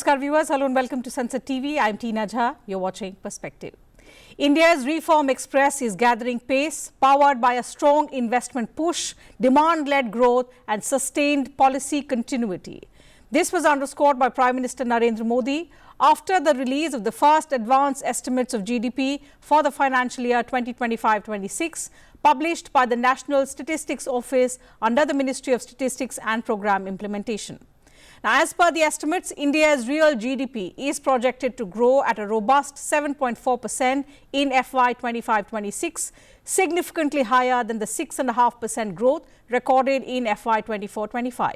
Namaskar viewers, hello and welcome to Sansad TV. I am Teena Jha, you are watching Perspective. India's reform express is gathering pace, powered by a strong investment push, demand-led growth and sustained policy continuity. This was underscored by Prime Minister Narendra Modi after the release of the first advance estimates of GDP for the financial year 2025-26, published by the National Statistics Office under the Ministry of Statistics and Programme Implementation. Now, as per the estimates, India's real GDP is projected to grow at a robust 7.4% in FY 25-26, significantly higher than the 6.5% growth recorded in FY 24-25.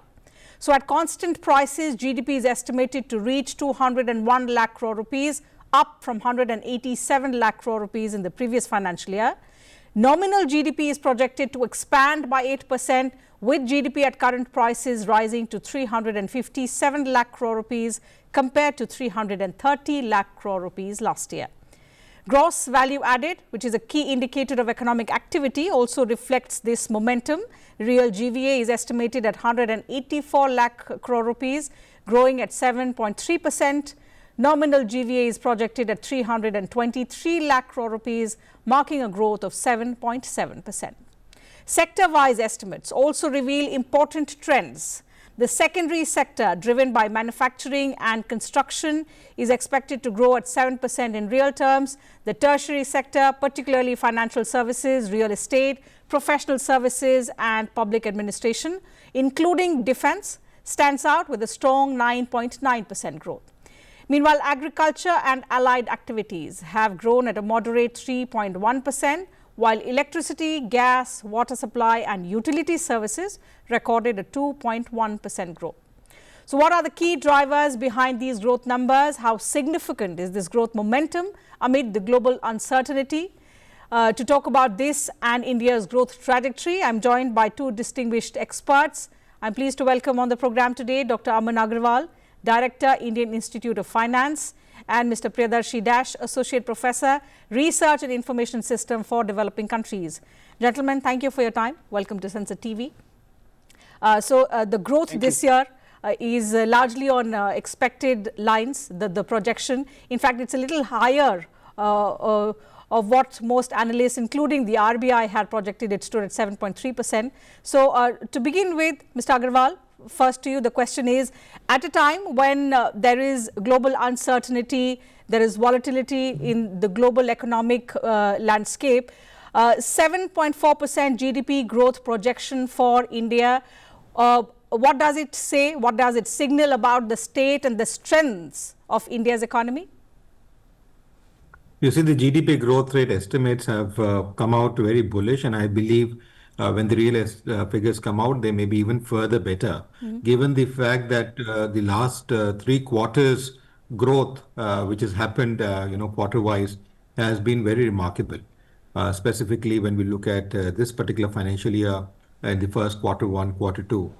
So, at constant prices, GDP is estimated to reach 201 lakh crore rupees, up from 187 lakh crore rupees in the previous financial year. Nominal GDP is projected to expand by 8%, with GDP at current prices rising to 357 lakh crore rupees compared to 330 lakh crore rupees last year. Gross value added, which is a key indicator of economic activity, also reflects this momentum. Real GVA is estimated at 184 lakh crore rupees, growing at 7.3%. Nominal GVA is projected at 323 lakh crore rupees, marking a growth of 7.7%. Sector-wise estimates also reveal important trends. The secondary sector, driven by manufacturing and construction, is expected to grow at 7% in real terms. The tertiary sector, particularly financial services, real estate, professional services and public administration, including defence, stands out with a strong 9.9% growth. Meanwhile, agriculture and allied activities have grown at a moderate 3.1%, while electricity, gas, water supply and utility services recorded a 2.1% growth. So, what are the key drivers behind these growth numbers? How significant is this growth momentum amid the global uncertainty? To talk about this and India's growth trajectory, I am joined by two distinguished experts. I am pleased to welcome on the program today Dr. Aman Agarwal, Director, Indian Institute of Finance, and Mr. Priyadarshi, Associate Professor, Research and Information System for Developing Countries. Gentlemen, thank you for your time. Welcome to Sansad TV. The growth this year is largely on expected lines, the projection. In fact, it's a little higher of what most analysts, including the RBI, had projected. It stood at 7.3%. So, to begin with, Mr. Agarwal, first to you, the question is, at a time when there is global uncertainty, there is volatility in the global economic landscape, 7.4% GDP growth projection for India, what does it say, what does it signal about the state and the strengths of India's economy? You see, the GDP growth rate estimates have come out very bullish, and I believe when the real figures come out, they may be even further better, given the fact that the last 3 quarters growth, which has happened, quarter-wise, has been very remarkable. Specifically, when we look at this particular financial year and the first quarter 1, quarter 2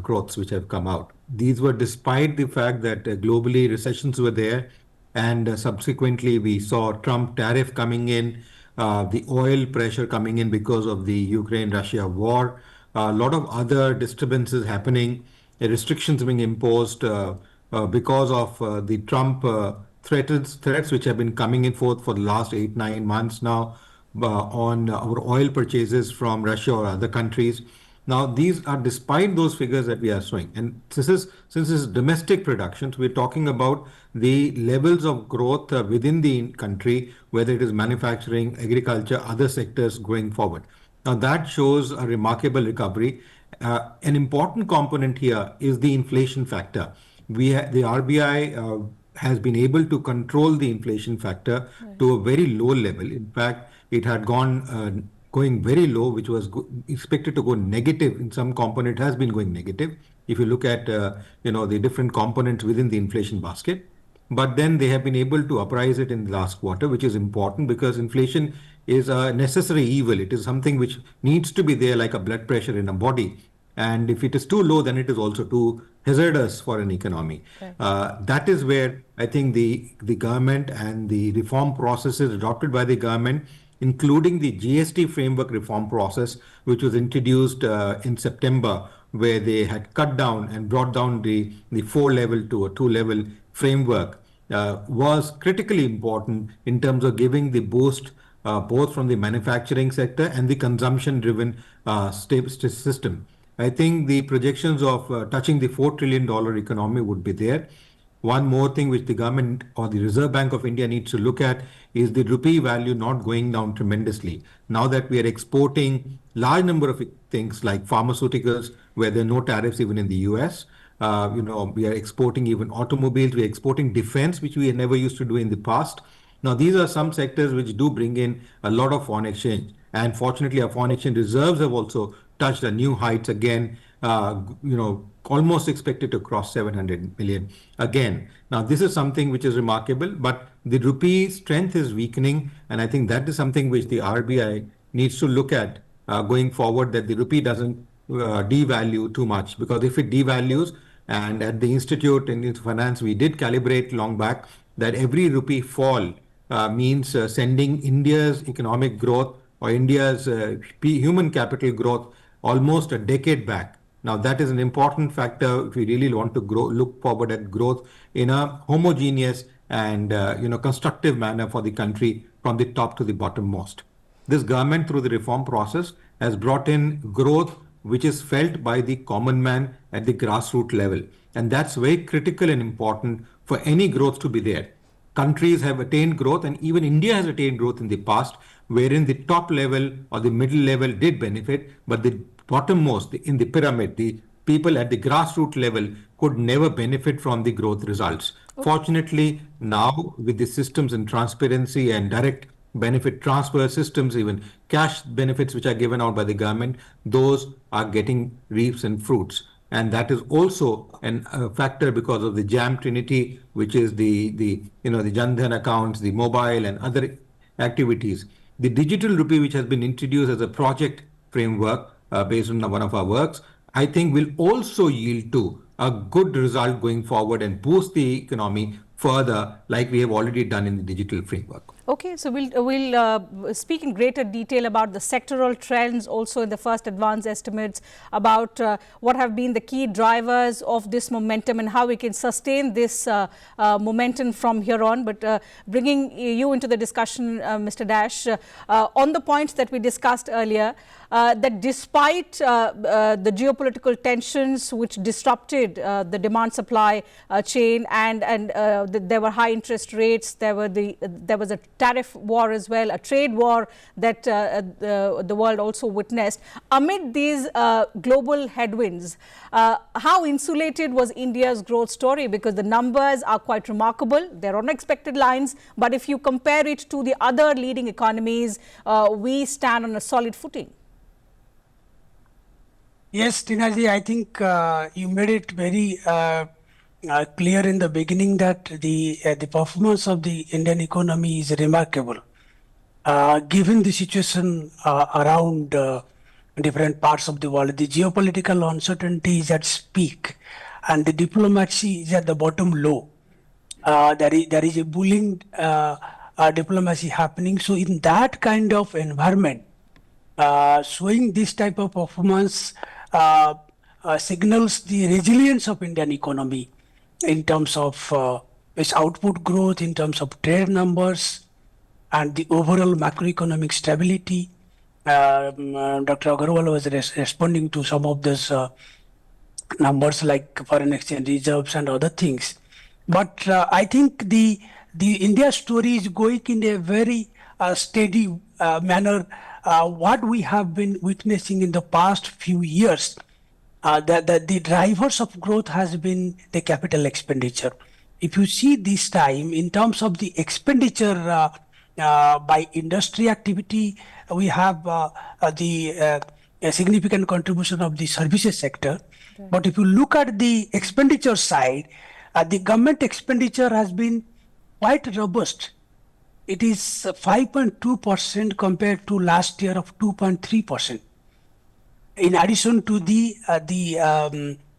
growths which have come out. These were despite the fact that globally recessions were there, and subsequently we saw Trump tariff coming in, the oil pressure coming in because of the Ukraine-Russia war, a lot of other disturbances happening, restrictions being imposed because of the Trump threats which have been coming in forth for the last 8-9 months now on our oil purchases from Russia or other countries. Now, these are despite those figures that we are showing. And since this is domestic productions, we're talking about the levels of growth within the country, whether it is manufacturing, agriculture, other sectors going forward. Now, that shows a remarkable recovery. An important component here is the inflation factor. The RBI has been able to control the inflation factor to a very low level. In fact, it had going very low, which was expected to go negative. In some component has been going negative if you look at the different components within the inflation basket. But then they have been able to uprise it in the last quarter, which is important because inflation is a necessary evil. It is something which needs to be there like a blood pressure in a body. And if it is too low, then it is also too hazardous for an economy. That is where I think the government and the reform processes adopted by the government, including the GST framework reform process, which was introduced in September where they had cut down and brought down the 4-level to a 2-level framework, was critically important in terms of giving the boost both from the manufacturing sector and the consumption-driven system. I think the projections of touching the $4 trillion economy would be there. One more thing which the government or the Reserve Bank of India needs to look at is the rupee value not going down tremendously. Now that we are exporting large number of things like pharmaceuticals, where there are no tariffs even in the US, we are exporting even automobiles, we are exporting defense, which we never used to do in the past. Now, these are some sectors which do bring in a lot of foreign exchange. And fortunately, our foreign exchange reserves have also touched a new heights again, almost expected to cross 700 million again. Now, this is something which is remarkable, but the rupee strength is weakening. And I think that is something which the RBI needs to look at going forward, that the rupee doesn't devalue too much, because if it devalues, and at the Institute in Finance, we did calibrate long back that every rupee fall means sending India's economic growth or India's human capital growth almost a decade back. Now, that is an important factor if we really want to look forward at growth in a homogeneous and constructive manner for the country from the top to the bottom most. This government, through the reform process, has brought in growth which is felt by the common man at the grassroots level. And that's very critical and important for any growth to be there. Countries have attained growth, and even India has attained growth in the past, wherein the top level or the middle level did benefit, but the bottommost in the pyramid, the people at the grassroots level could never benefit from the growth results. Okay. Fortunately, now with the systems and transparency and direct benefit transfer systems, even cash benefits which are given out by the government, those are getting reaps and fruits. And that is also a factor because of the JAM Trinity, which is the Jan Dhan accounts, the mobile and other activities. The digital rupee, which has been introduced as a project framework based on one of our works, I think will also yield to a good result going forward and boost the economy further, like we have already done in the digital framework. Okay, so we'll speak in greater detail about the sectoral trends, also in the first advance estimates, about what have been the key drivers of this momentum and how we can sustain this momentum from here on. But bringing you into the discussion, Mr. Dash, on the points that we discussed earlier, that despite the geopolitical tensions which disrupted the demand-supply chain, and there were high interest rates, there was a tariff war as well, a trade war that the world also witnessed. Amid these global headwinds, how insulated was India's growth story? Because the numbers are quite remarkable. They're on expected lines. But if you compare it to the other leading economies, we stand on a solid footing. Yes, Teena Ji, I think you made it very clear in the beginning that the performance of the Indian economy is remarkable, given the situation around different parts of the world. The geopolitical uncertainty is at peak, and the diplomacy is at the bottom low. There is a bullying diplomacy happening. So in that kind of environment, showing this type of performance signals the resilience of Indian economy in terms of its output growth, in terms of trade numbers, and the overall macroeconomic stability. Dr. Agarwal was responding to some of those numbers like foreign exchange reserves and other things. But I think the India story is going in a very steady manner. What we have been witnessing in the past few years, the drivers of growth has been the capital expenditure. If you see this time in terms of the expenditure by industry activity, we have a significant contribution of the services sector. Okay. But if you look at the expenditure side, the government expenditure has been quite robust. It is 5.2% compared to last year of 2.3%. In addition to the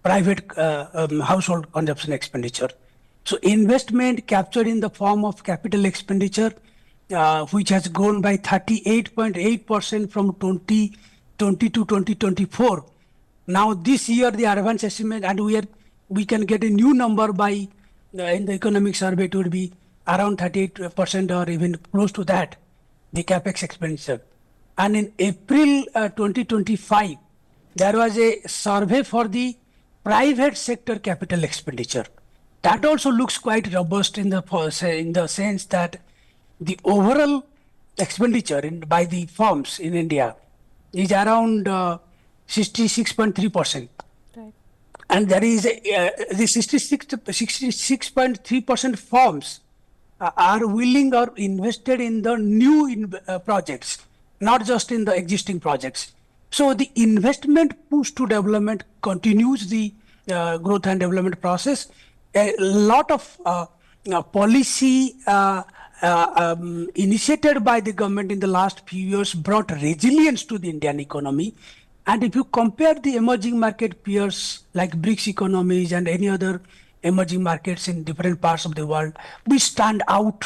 private household consumption expenditure. So investment captured in the form of capital expenditure, which has grown by 38.8% from 2020 to 2024, Now this year the advance estimate, and we can get a new number by in the economic survey, it would be around 38% or even close to that, the capex expenditure. And in April 2025, there was a survey for the private sector capital expenditure. That also looks quite robust in the sense that the overall expenditure by the firms in India is around 66.3%. Right. And there is the 66.3% firms are willing or invested in the new projects, not just in the existing projects. So the investment push to development continues the growth and development process. A lot of policy initiated by the government in the last few years brought resilience to the Indian economy. And if you compare the emerging market peers like BRICS economies and any other emerging markets in different parts of the world, we stand out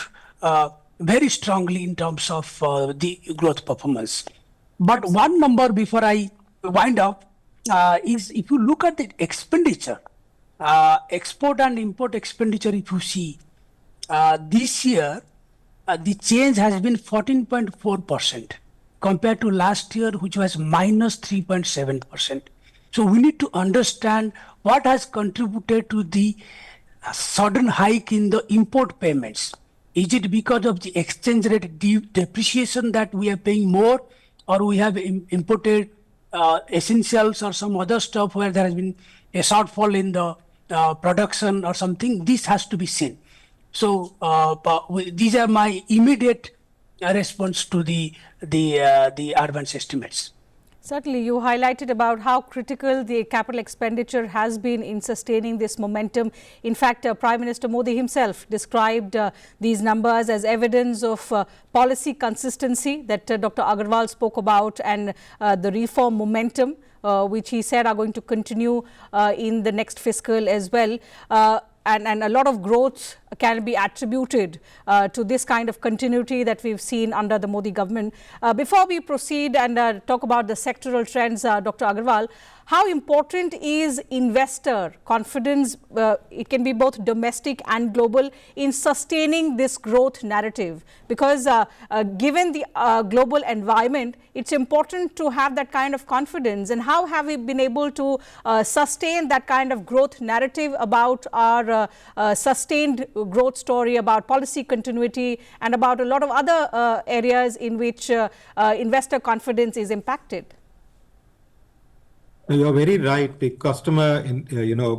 very strongly in terms of the growth performance. But one number before I wind up is if you look at the expenditure, export and import expenditure, if you see this year, the change has been 14.4% compared to last year, which was minus 3.7%. So we need to understand what has contributed to the sudden hike in the import payments. Is it because of the exchange rate depreciation that we are paying more, or we have imported essentials or some other stuff where there has been a shortfall in the production or something? This has to be seen. So these are my immediate response to the advance estimates. Certainly, you highlighted about how critical the capital expenditure has been in sustaining this momentum. In fact, Prime Minister Modi himself described these numbers as evidence of policy consistency that Dr. Agarwal spoke about, and the reform momentum, which he said are going to continue in the next fiscal as well. And a lot of growth can be attributed to this kind of continuity that we've seen under the Modi government. Before we proceed and talk about the sectoral trends, Dr. Agarwal, how important is investor confidence, it can be both domestic and global, in sustaining this growth narrative? Because given the global environment, it's important to have that kind of confidence. And how have we been able to sustain that kind of growth narrative about our sustained growth story, about policy continuity, and about a lot of other areas in which investor confidence is impacted? You're very right. The customer,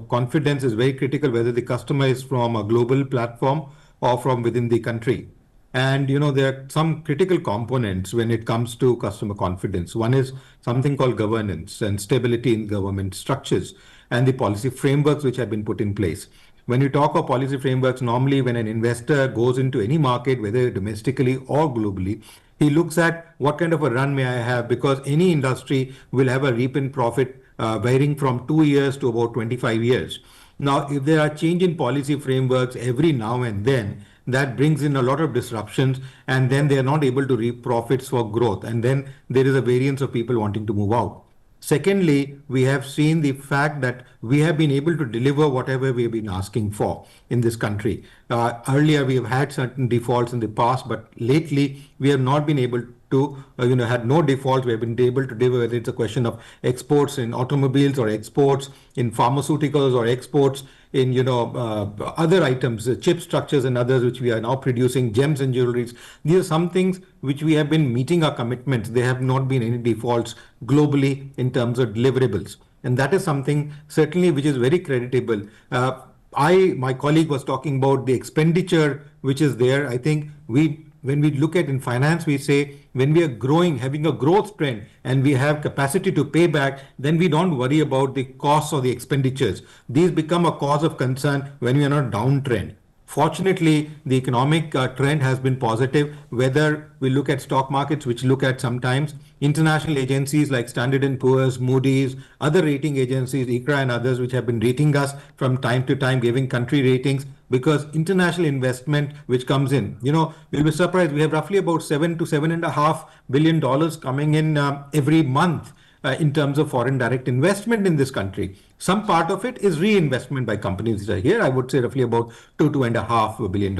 confidence is very critical, whether the customer is from a global platform or from within the country. And, there are some critical components when it comes to customer confidence. One is something called governance and stability in government structures and the policy frameworks which have been put in place. When you talk of policy frameworks, normally when an investor goes into any market, whether domestically or globally, he looks at what kind of a run may I have, because any industry will have a reap in profit varying from 2 years to about 25 years. Now, if there are change in policy frameworks every now and then, that brings in a lot of disruptions, and then they are not able to reap profits for growth. And then there is a variance of people wanting to move out. Secondly, we have seen the fact that we have been able to deliver whatever we have been asking for in this country. Earlier, we have had certain defaults in the past, but lately we have not been able to, had no defaults. We have been able to deliver, whether it's a question of exports in automobiles or exports in pharmaceuticals or exports in, other items, chip structures and others, which we are now producing, gems and jewelries. These are some things which we have been meeting our commitments. There have not been any defaults globally in terms of deliverables. And that is something certainly which is very creditable. My colleague was talking about the expenditure which is there. I think when we look at in finance, we say when we are growing, having a growth trend, and we have capacity to pay back, then we don't worry about the costs or the expenditures. These become a cause of concern when we are on a downtrend. Fortunately, the economic trend has been positive, whether we look at stock markets, which look at sometimes international agencies like Standard & Poor's, Moody's, other rating agencies, ICRA and others, which have been rating us from time to time, giving country ratings, because international investment which comes in, you'll be surprised. We have roughly about $7 to $7.5 billion coming in every month in terms of foreign direct investment in this country. Some part of it is reinvestment by companies that are here. I would say roughly about $2.5 billion.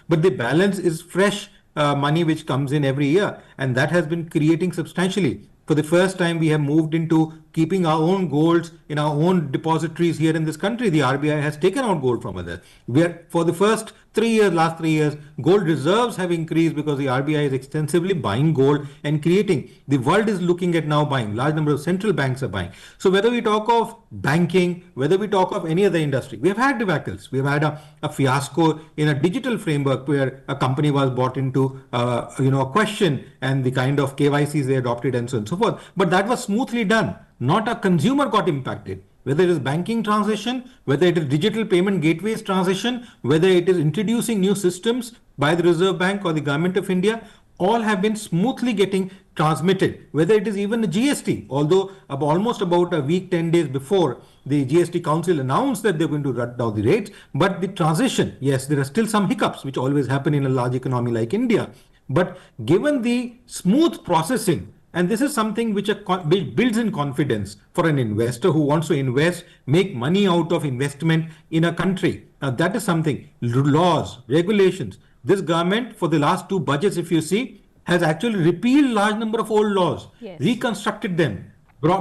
But the balance is fresh money which comes in every year, and that has been creating substantially. For the first time, we have moved into keeping our own golds in our own depositories here in this country. The RBI has taken out gold from others. For the first last 3 years, gold reserves have increased because the RBI is extensively buying gold and creating. The world is looking at now buying. Large number of central banks are buying. So whether we talk of banking, whether we talk of any other industry, we have had debacles. We have had a fiasco in a digital framework where a company was brought into a question, and the kind of KYCs they adopted and so on and so forth. But that was smoothly done. Not a consumer got impacted. Whether it is banking transition, whether it is digital payment gateways transition, whether it is introducing new systems by the Reserve Bank or the Government of India, all have been smoothly getting transmitted. Whether it is even the GST, although almost about a week, 10 days before, the GST Council announced that they're going to run down the rates, but the transition, yes, there are still some hiccups which always happen in a large economy like India. But given the smooth processing, and this is something which builds in confidence for an investor who wants to invest, make money out of investment in a country. Now that is something, laws, regulations. This government for the last 2 budgets, if you see, has actually repealed large number of old laws, yes, reconstructed them,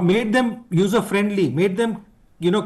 made them user friendly, made them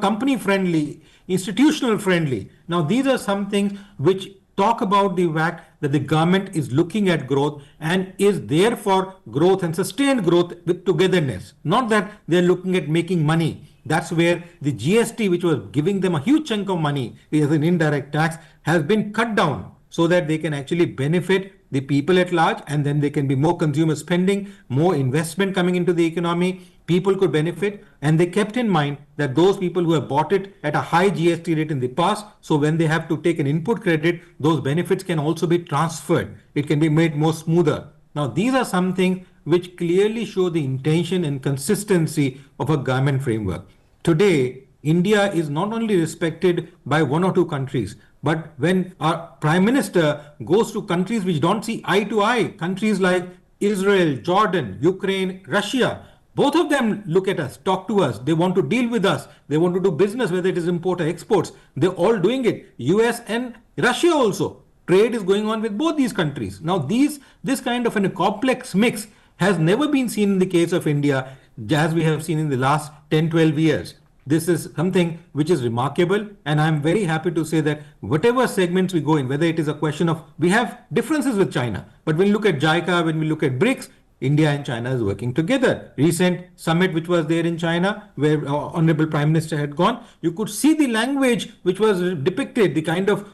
company friendly, institutional friendly. Now these are some things which talk about the fact that the government is looking at growth and is there for growth and sustained growth with togetherness. Not that they're looking at making money. That's where the GST, which was giving them a huge chunk of money as an indirect tax, has been cut down so that they can actually benefit the people at large, and then there can be more consumer spending, more investment coming into the economy. People could benefit, and they kept in mind that those people who have bought it at a high GST rate in the past, so when they have to take an input credit, those benefits can also be transferred. It can be made more smoother. Now, these are some things which clearly show the intention and consistency of a government framework. Today, India is not only respected by 1 or 2 countries, but when our Prime Minister goes to countries which don't see eye to eye, countries like Israel, Jordan, Ukraine, Russia, both of them look at us, talk to us, they want to deal with us, they want to do business, whether it is import or exports. They're all doing it. US and Russia also. Trade is going on with both these countries. Now, this kind of a complex mix has never been seen in the case of India, as we have seen in the last 10, 12 years. This is something which is remarkable, and I'm very happy to say that whatever segments we go in, whether it is a question of, we have differences with China, but when we look at JICA, when we look at BRICS, India and China is working together. Recent summit which was there in China, where Honorable Prime Minister had gone, you could see the language which was depicted, the kind of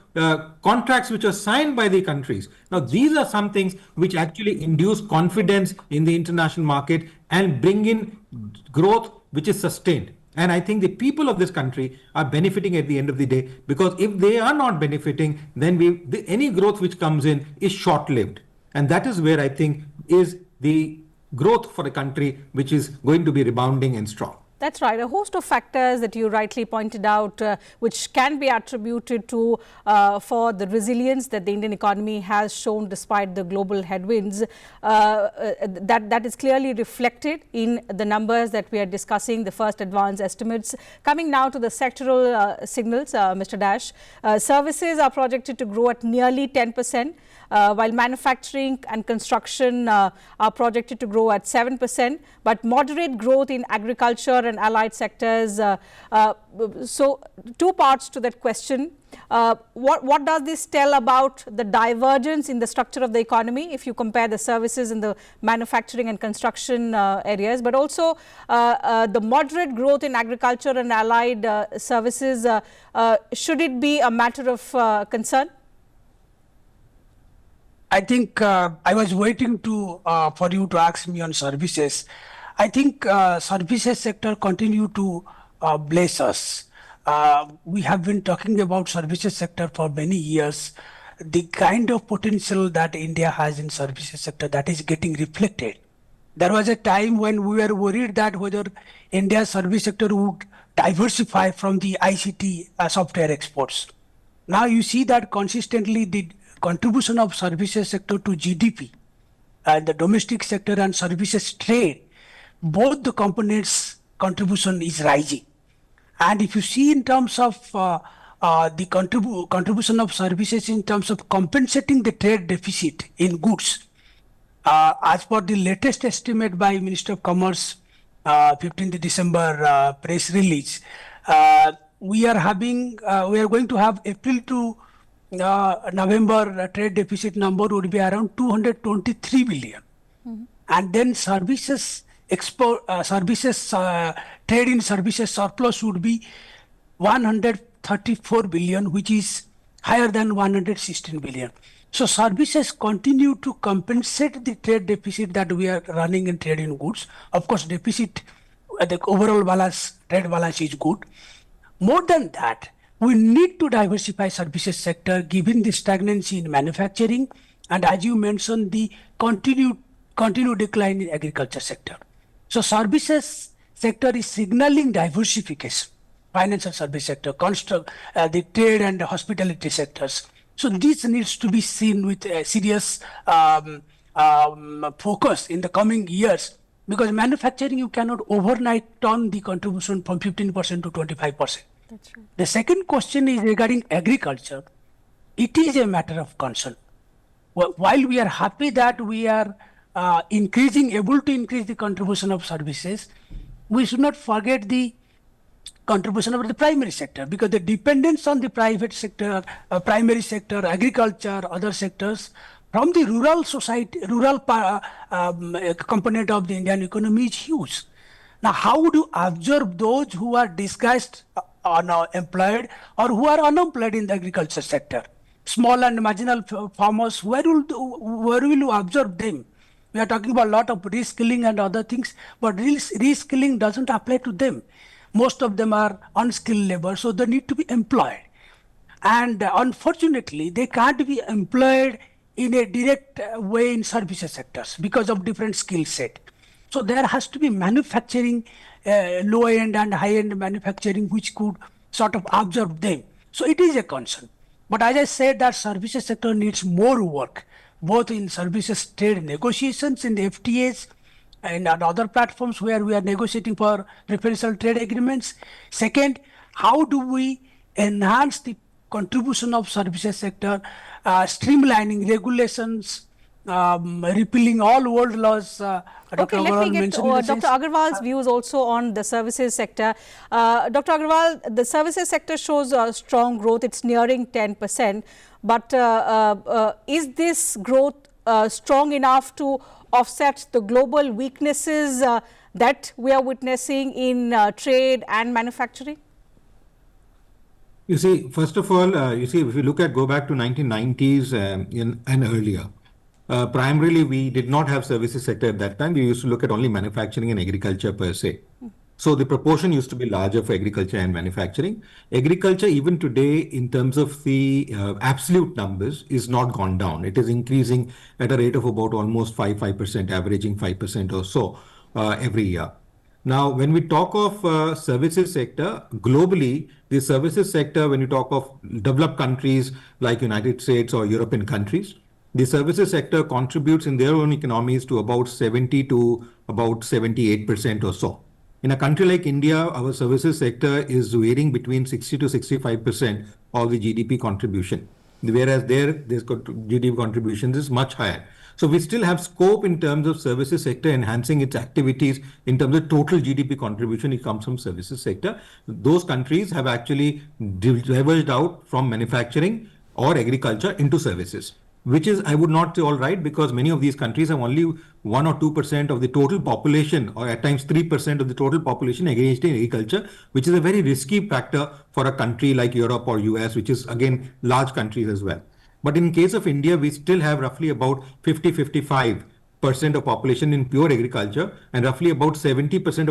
contracts which are signed by the countries. Now, these are some things which actually induce confidence in the international market and bring in growth which is sustained. And I think the people of this country are benefiting at the end of the day, because if they are not benefiting, then any growth which comes in is short-lived. And that is where I think is the growth for a country which is going to be rebounding and strong. That's right. A host of factors that you rightly pointed out, which can be attributed to for the resilience that the Indian economy has shown despite the global headwinds. That is clearly reflected in the numbers that we are discussing, the first advance estimates. Coming now to the sectoral signals, Mr. Dash, services are projected to grow at nearly 10%. While manufacturing and construction are projected to grow at 7%, but moderate growth in agriculture and allied sectors. So, 2 parts to that question. What does this tell about the divergence in the structure of the economy if you compare the services in the manufacturing and construction areas, but also the moderate growth in agriculture and allied services? Should it be a matter of concern? I think I was waiting for you to ask me on services. I think services sector continue to bless us. We have been talking about services sector for many years. The kind of potential that India has in services sector, that is getting reflected. There was a time when we were worried that whether India's service sector would diversify from the ICT software exports. Now you see that consistently the contribution of services sector to GDP and the domestic sector and services trade both the components contribution is rising. And if you see in terms of the contribution of services in terms of compensating the trade deficit in goods, as per the latest estimate by Minister of Commerce, 15th December press release, we are going to have April to November trade deficit number would be around 223 billion. And then services trade in services surplus would be 134 billion, which is higher than 116 billion. So services continue to compensate the trade deficit that we are running in trade in goods. Of course, deficit, the overall balance, trade balance is good. More than that, we need to diversify services sector given the stagnancy in manufacturing and, as you mentioned, the continued decline in agriculture sector. So services sector is signaling diversification, financial service sector, the trade and hospitality sectors. So this needs to be seen with a serious focus in the coming years, because manufacturing, you cannot overnight turn the contribution from 15% to 25%. That's right. The second question is regarding agriculture. It is a matter of concern. While we are happy that we are able to increase the contribution of services, we should not forget the contribution of the primary sector, because the dependence on the private sector, primary sector, agriculture, other sectors from the rural component of the Indian economy is huge. Now, how would you absorb those who are disguised unemployed or who are unemployed in the agriculture sector? Small and marginal farmers, where will you absorb them? We are talking about a lot of reskilling and other things, but reskilling doesn't apply to them. Most of them are unskilled labor, so they need to be employed. And unfortunately, they can't be employed in a direct way in services sectors because of different skill set. So there has to be manufacturing, low-end and high-end manufacturing, which could sort of absorb them. So it is a concern. But as I said, that services sector needs more work, both in services trade negotiations in the FTAs and on other platforms where we are negotiating for preferential trade agreements. Second, how do we enhance the contribution of services sector, streamlining regulations, repealing all old laws. Okay, let me get Dr. Agarwal's views also on the services sector. Dr. Agarwal, the services sector shows strong growth. It's nearing 10%. But is this growth strong enough to offset the global weaknesses that we are witnessing in trade and manufacturing? You see, first of all, if you go back to 1990s and earlier, primarily we did not have services sector at that time. We used to look at only manufacturing and agriculture per se. So the proportion used to be larger for agriculture and manufacturing. Agriculture, even today, in terms of the absolute numbers, is not gone down. It is increasing at a rate of about almost 5%, averaging 5% or so every year. Now, when we talk of services sector, globally, the services sector, when you talk of developed countries like United States or European countries, the services sector contributes in their own economies to about 70 to about 78% or so. In a country like India, our services sector is varying between 60 to 65% of the GDP contribution, whereas their GDP contributions is much higher. So we still have scope in terms of services sector enhancing its activities in terms of total GDP contribution. It comes from services sector. Those countries have actually diverged out from manufacturing or agriculture into services, which is, I would not say all right, because many of these countries have only 1 or 2% of the total population, or at times 3% of the total population engaged in agriculture, which is a very risky factor for a country like Europe or US, which is again large countries as well. But in case of India, we still have roughly about 55% of population in pure agriculture, and roughly about 70%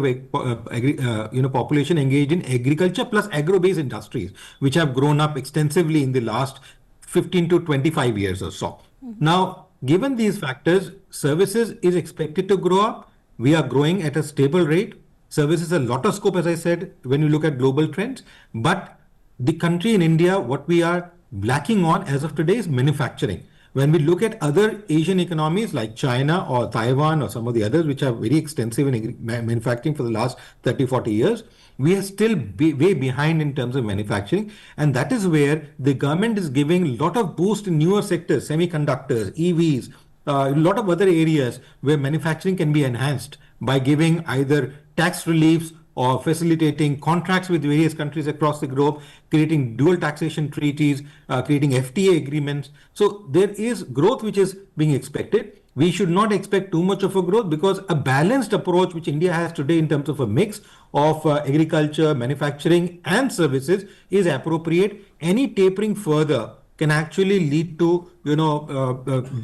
of population engaged in agriculture plus agro-based industries, which have grown up extensively in the last 15 to 25 years or so. Now, given these factors, services is expected to grow up. We are growing at a stable rate. Services a lot of scope, as I said, when you look at global trends. But the country in India, what we are lacking on as of today is manufacturing. When we look at other Asian economies like China or Taiwan or some of the others, which are very extensive in manufacturing for the last 30, 40 years, we are still way behind in terms of manufacturing. And that is where the government is giving a lot of boost in newer sectors, semiconductors, EVs, a lot of other areas where manufacturing can be enhanced by giving either tax reliefs or facilitating contracts with various countries across the globe, creating dual taxation treaties, creating FTA agreements. So there is growth which is being expected. We should not expect too much of a growth, because a balanced approach which India has today in terms of a mix of agriculture, manufacturing and services is appropriate. Any tapering further can actually lead to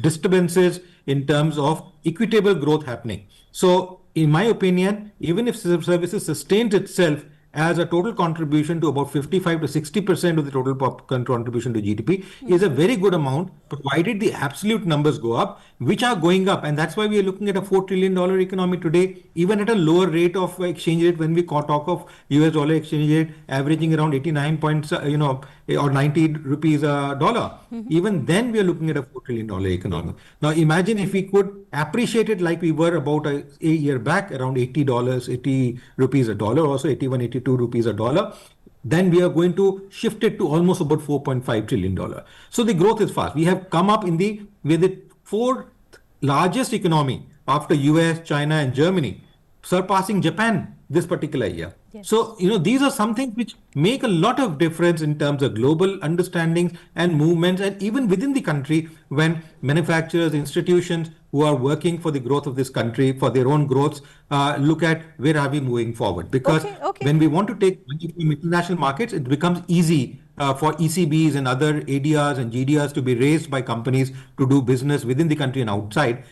disturbances in terms of equitable growth happening. So in my opinion, even if services sustains itself as a total contribution to about 55 to 60% of the total contribution to GDP is a very good amount, provided the absolute numbers go up, which are going up. And that's why we are looking at a $4 trillion economy today, even at a lower rate of exchange rate. When we talk of US dollar exchange rate averaging around 89 points, or 90 rupees a dollar, even then we are looking at a $4 trillion economy. Now imagine if we could appreciate it like we were about a year back, around $80, 80 rupees a dollar, also 81, 82 rupees a dollar. Then we are going to shift it to almost about $4.5 trillion. So the growth is fast. We have come up with the fourth largest economy after US, China and Germany, surpassing Japan this particular year. Yes. So, these are some things which make a lot of difference in terms of global understandings and movements, and even within the country, when manufacturers, institutions who are working for the growth of this country, for their own growths, look at where are we moving forward. Because when we want to take money from international markets, it becomes easy for ECBs and other ADRs and GDRs to be raised by companies to do business within the country and outside,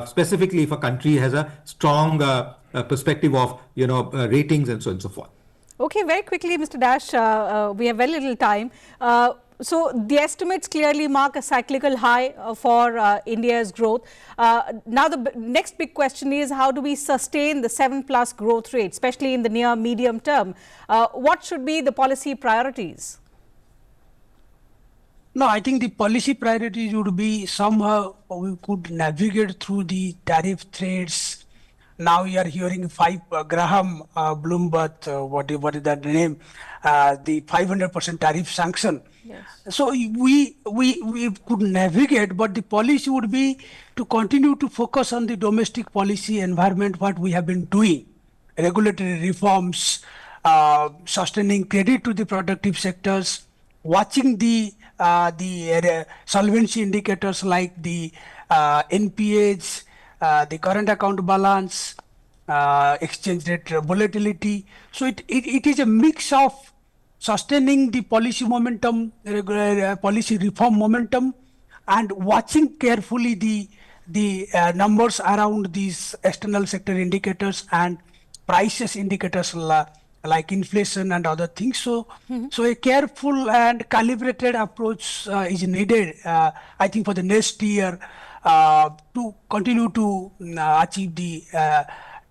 specifically if a country has a strong perspective of ratings and so on and so forth. Okay, very quickly, Mr. Dash, we have very little time. So the estimates clearly mark a cyclical high for India's growth. Now the next big question is, how do we sustain the 7+ growth rate, especially in the near medium term? What should be the policy priorities? No, I think the policy priorities would be somehow we could navigate through the tariff threats. Now we are hearing Graham Bloomberg, what is that name? The 500% tariff sanction. Yes. So we could navigate, but the policy would be to continue to focus on the domestic policy environment, what we have been doing, regulatory reforms, sustaining credit to the productive sectors, watching the solvency indicators like the NPAs, the current account balance, exchange rate volatility. So it is a mix of sustaining the policy momentum, policy reform momentum, and watching carefully the numbers around these external sector indicators and prices indicators like inflation and other things. So a careful and calibrated approach is needed, I think, for the next year to continue to achieve the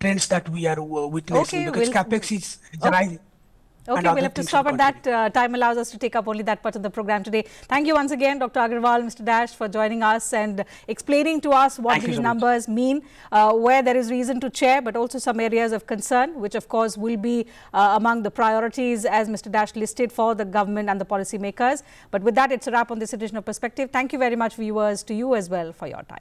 trends that we are witnessing, because capex is rising. Okay, we'll have to stop at that. Time allows us to take up only that part of the program today. Thank you once again, Dr. Agarwal, Mr. Dash, for joining us and explaining to us what these numbers mean, where there is reason to cheer, but also some areas of concern, which of course will be among the priorities, as Mr. Dash listed, for the government and the policymakers. But with that, it's a wrap on this edition of Perspective. Thank you very much, viewers, to you as well for your time.